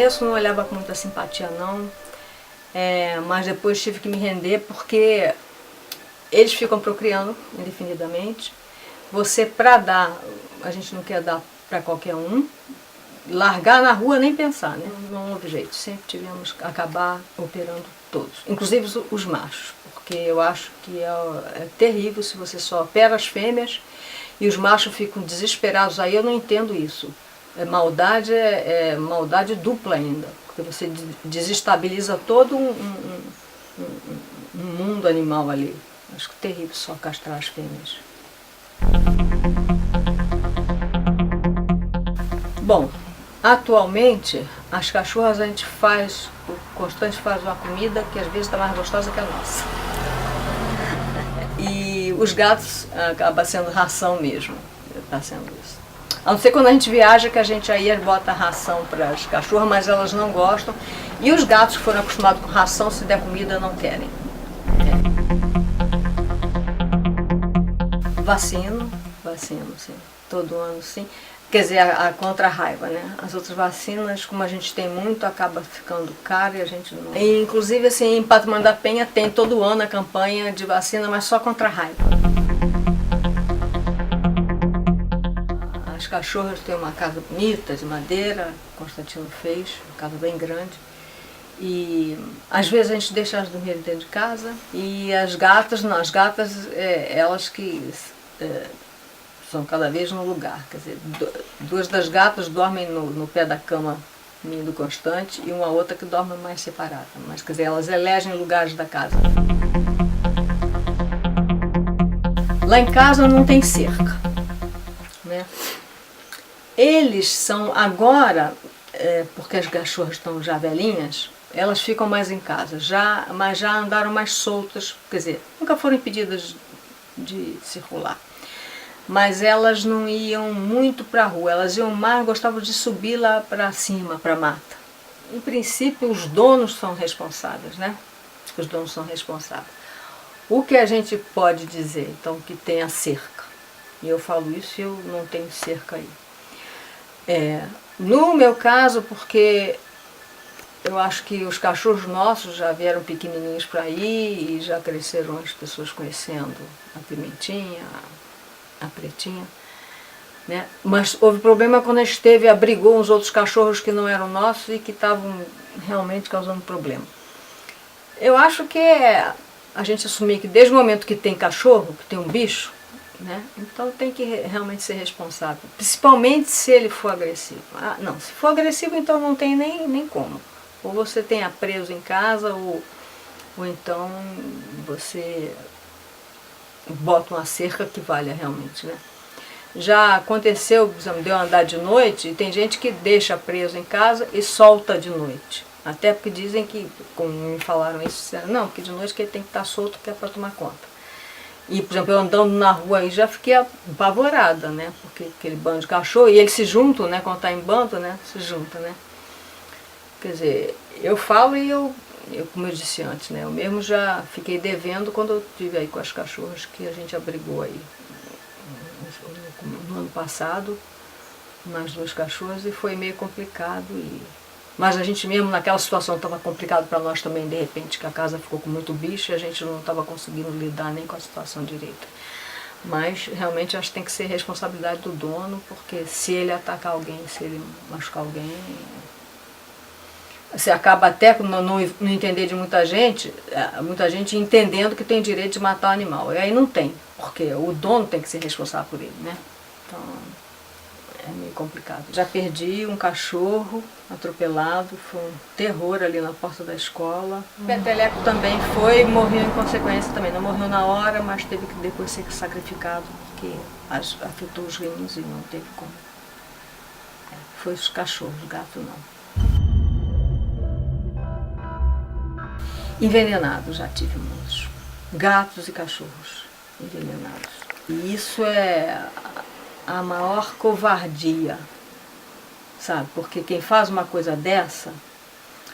começo não olhava com muita simpatia não, mas depois tive que me render porque eles ficam procriando indefinidamente. Você, para dar, a gente não quer dar para qualquer um, largar na rua nem pensar, né? Não houve jeito, sempre tivemos que acabar operando todos, inclusive os machos, porque eu acho que é terrível se você só opera as fêmeas e os machos ficam desesperados. Aí eu não entendo isso. Maldade é maldade dupla ainda, porque você desestabiliza todo um mundo animal ali. Acho que é terrível só castrar as fêmeas. Bom, atualmente as cachorras a gente faz, o Constante faz uma comida que às vezes está mais gostosa que a nossa. E os gatos acaba sendo ração mesmo, está sendo isso. A não ser quando a gente viaja, que a gente aí bota ração para as cachorras, mas elas não gostam. E os gatos que foram acostumados com ração, se der comida, não querem. Vacino, sim. Todo ano sim. Quer dizer, contra a raiva, né? As outras vacinas, como a gente tem muito, acaba ficando caro e a gente não... E, inclusive, assim, em Pato da Penha tem todo ano a campanha de vacina, mas só contra a raiva. As cachorras têm uma casa bonita, de madeira, Constantino fez, uma casa bem grande. E às vezes a gente deixa elas dormirem dentro de casa. E as gatas, não, as gatas, elas que são cada vez no lugar. Quer dizer, duas das gatas dormem no pé da cama minha do Constante e uma outra que dorme mais separada. Mas quer dizer, elas elegem lugares da casa. Lá em casa não tem cerca, né? Eles são agora, porque as cachorras estão já velhinhas, elas ficam mais em casa, mas já andaram mais soltas, quer dizer, nunca foram impedidas de circular. Mas elas não iam muito para a rua, elas iam mais, gostavam de subir lá para cima, para a mata. Em princípio, os donos são responsáveis, né? Os donos são responsáveis. O que a gente pode dizer, então, que tem a cerca? E eu falo isso e eu não tenho cerca aí. No meu caso, porque eu acho que os cachorros nossos já vieram pequenininhos para aí e já cresceram as pessoas conhecendo a Pimentinha, a Pretinha, né? Mas houve problema quando a gente abrigou uns outros cachorros que não eram nossos e que estavam realmente causando problema. Eu acho que a gente assumir que desde o momento que tem cachorro, que tem um bicho, né? Então tem que realmente ser responsável, principalmente se ele for agressivo. Não, se for agressivo então não tem nem como. Ou você tenha preso em casa ou então você bota uma cerca que valha realmente, né? Já aconteceu, por exemplo, de eu andar de noite e tem gente que deixa preso em casa e solta de noite. Até porque dizem que, como me falaram isso, disseram, não, porque de noite que ele tem que estar solto que é para tomar conta. E, por exemplo, eu andando na rua aí já fiquei apavorada, né? Porque aquele bando de cachorro, e eles se juntam, né? Quando está em bando, né? Se juntam, né? Quer dizer, eu falo e como eu disse antes, né? Eu mesmo já fiquei devendo quando eu estive aí com as cachorras que a gente abrigou aí no ano passado, mais 2 cachorras, e foi meio complicado. Mas a gente mesmo naquela situação estava complicado para nós também, de repente, que a casa ficou com muito bicho e a gente não estava conseguindo lidar nem com a situação direita. Mas realmente acho que tem que ser responsabilidade do dono, porque se ele atacar alguém, se ele machucar alguém, você acaba até com não entender de muita gente entendendo que tem direito de matar o animal. E aí não tem, porque o dono tem que ser responsável por ele, né? Então é meio complicado. Já perdi um cachorro atropelado, foi um terror ali na porta da escola. O peteleco também foi e morreu em consequência também. Não morreu na hora, mas teve que depois ser sacrificado, porque afetou os rins e não teve como. Foi os cachorros, gato não. Envenenados já tive muitos. Gatos e cachorros envenenados. E isso é a maior covardia, sabe? Porque quem faz uma coisa dessa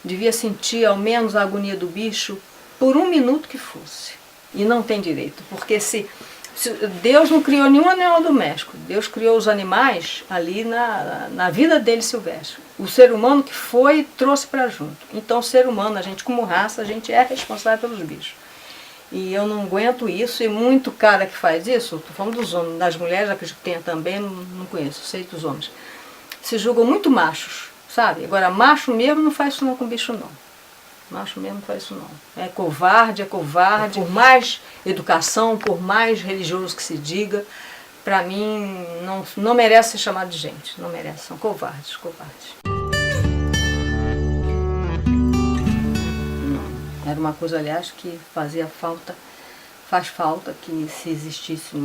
devia sentir ao menos a agonia do bicho por 1 minuto que fosse. E não tem direito, porque se Deus não criou nenhum animal doméstico. Deus criou os animais ali na vida dele silvestre. O ser humano que foi e trouxe para junto. Então o ser humano, a gente como raça, a gente é responsável pelos bichos. E eu não aguento isso, e muito cara que faz isso, estou falando dos homens, das mulheres, acredito que tenha também, não conheço, sei dos homens. Se julgam muito machos, sabe? Agora, macho mesmo não faz isso não com bicho não. Macho mesmo não faz isso não. É covarde, é covarde. Por mais educação, por mais religioso que se diga, para mim não merece ser chamado de gente. Não merece, são covardes, covardes. Não. Era uma coisa, aliás, que fazia falta, faz falta que se existisse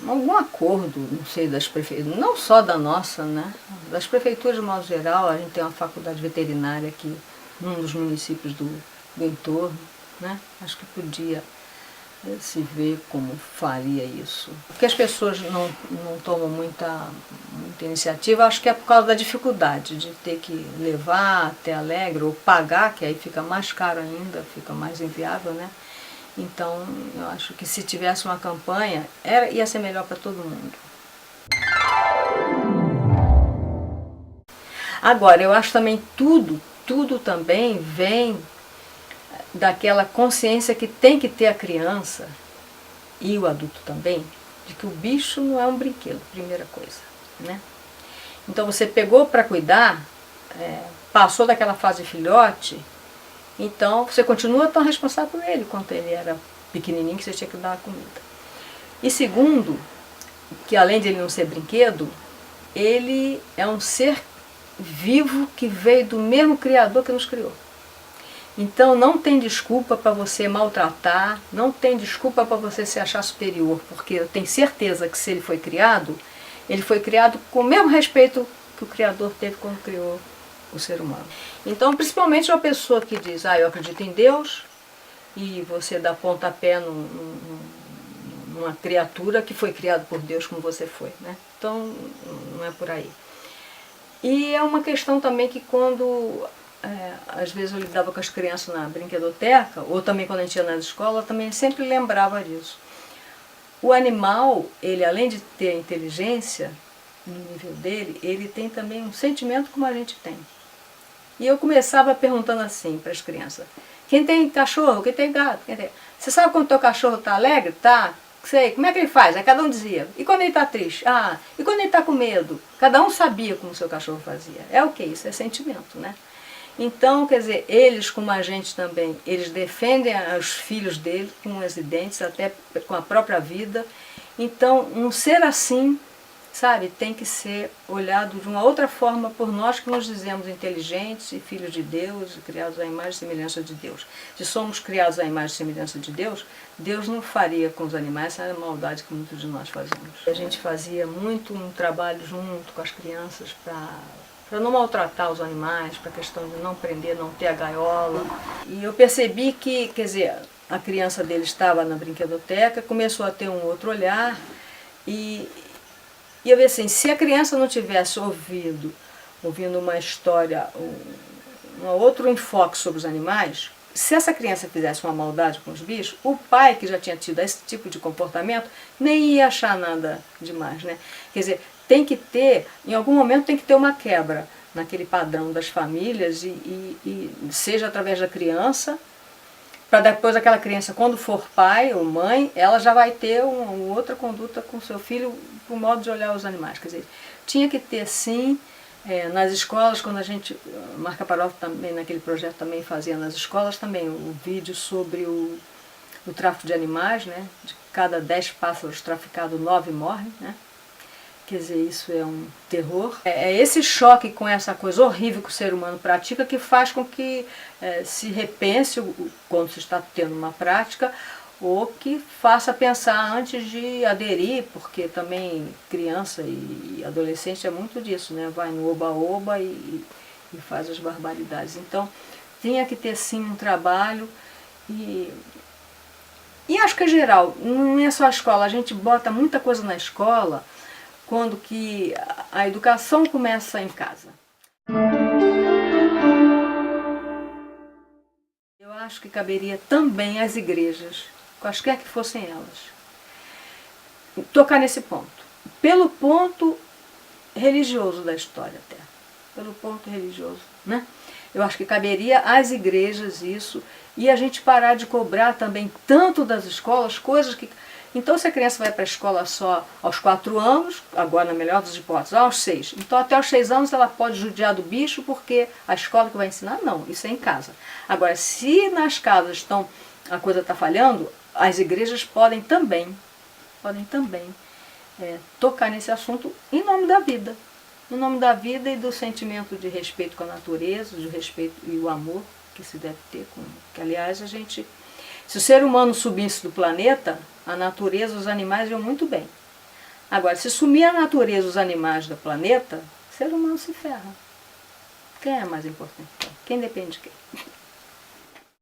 algum acordo, não sei, das prefeituras, não só da nossa, né? Das prefeituras de modo geral. A gente tem uma faculdade veterinária aqui num dos municípios do entorno, né? Acho que podia se ver como faria isso. Porque as pessoas não tomam muita iniciativa, acho que é por causa da dificuldade de ter que levar até Alegre ou pagar, que aí fica mais caro ainda, fica mais inviável, né? Então, eu acho que se tivesse uma campanha, ia ser melhor para todo mundo. Agora, eu acho também tudo também vem daquela consciência que tem que ter a criança, e o adulto também, de que o bicho não é um brinquedo, primeira coisa, né? Então, você pegou para cuidar, passou daquela fase de filhote, então você continua tão responsável por ele quanto ele era pequenininho, que você tinha que dar a comida. E segundo, que além de ele não ser brinquedo, ele é um ser vivo que veio do mesmo Criador que nos criou. Então não tem desculpa para você maltratar, não tem desculpa para você se achar superior, porque eu tenho certeza que se ele foi criado com o mesmo respeito que o Criador teve quando criou o ser humano. Então, principalmente uma pessoa que diz, eu acredito em Deus, e você dá pontapé numa criatura que foi criada por Deus como você foi, né? Então, não é por aí. E é uma questão também que quando, às vezes eu lidava com as crianças na brinquedoteca, ou também quando a gente ia nas escolas, eu também sempre lembrava disso. O animal, ele além de ter inteligência, no nível dele, ele tem também um sentimento como a gente tem. E eu começava perguntando assim para as crianças, quem tem cachorro, quem tem gato, você sabe quando o teu cachorro está alegre? Tá, sei, como é que ele faz? Aí cada um dizia, e quando ele está triste? E quando ele está com medo? Cada um sabia como o seu cachorro fazia. É o que? Isso é sentimento, né? Então, quer dizer, eles, como a gente também, eles defendem os filhos deles com unhas e dentes, até com a própria vida. Então, um ser assim, sabe, tem que ser olhado de uma outra forma por nós que nos dizemos inteligentes e filhos de Deus, e criados à imagem e semelhança de Deus. Se somos criados à imagem e semelhança de Deus, Deus não faria com os animais essa maldade que muitos de nós fazemos. A gente fazia muito um trabalho junto com as crianças para não maltratar os animais, para a questão de não prender, não ter a gaiola. E eu percebi que, quer dizer, a criança dele estava na brinquedoteca, começou a ter um outro olhar, e eu vi assim, se a criança não tivesse ouvindo uma história, um outro enfoque sobre os animais, se essa criança fizesse uma maldade com os bichos, o pai que já tinha tido esse tipo de comportamento nem ia achar nada demais, né? Quer dizer, tem que ter, em algum momento tem que ter uma quebra naquele padrão das famílias e seja através da criança, para depois aquela criança, quando for pai ou mãe, ela já vai ter uma outra conduta com seu filho, o modo de olhar os animais. Quer dizer, tinha que ter sim, nas escolas, quando a gente, Marca Parola também, naquele projeto também fazia nas escolas também o vídeo sobre o tráfico de animais, né? De cada 10 pássaros traficados, 9 morrem, né? Quer dizer, isso é um terror. É esse choque com essa coisa horrível que o ser humano pratica que faz com que se repense quando se está tendo uma prática, ou que faça pensar antes de aderir, porque também criança e adolescente é muito disso, né? Vai no oba-oba e faz as barbaridades. Então, tinha que ter sim um trabalho e acho que é geral, não é só a escola, a gente bota muita coisa na escola quando que a educação começa em casa. Eu acho que caberia também às igrejas quaisquer que fossem elas. Tocar nesse ponto. Pelo ponto religioso da história até. Pelo ponto religioso, né? Eu acho que caberia às igrejas isso, e a gente parar de cobrar também tanto das escolas, coisas que... Então, se a criança vai para a escola só aos 4 anos, agora na melhor das hipóteses, aos 6. Então, até aos 6 anos ela pode judiar do bicho porque a escola que vai ensinar, não, isso é em casa. Agora, se nas casas a coisa está falhando, as igrejas podem também tocar nesse assunto em nome da vida. Em nome da vida e do sentimento de respeito com a natureza, de respeito e o amor que se deve ter. Que, aliás, se o ser humano sumisse do planeta, a natureza, os animais iam muito bem. Agora, se sumir a natureza, os animais do planeta, o ser humano se ferra. Quem é mais importante? Quem depende de quem?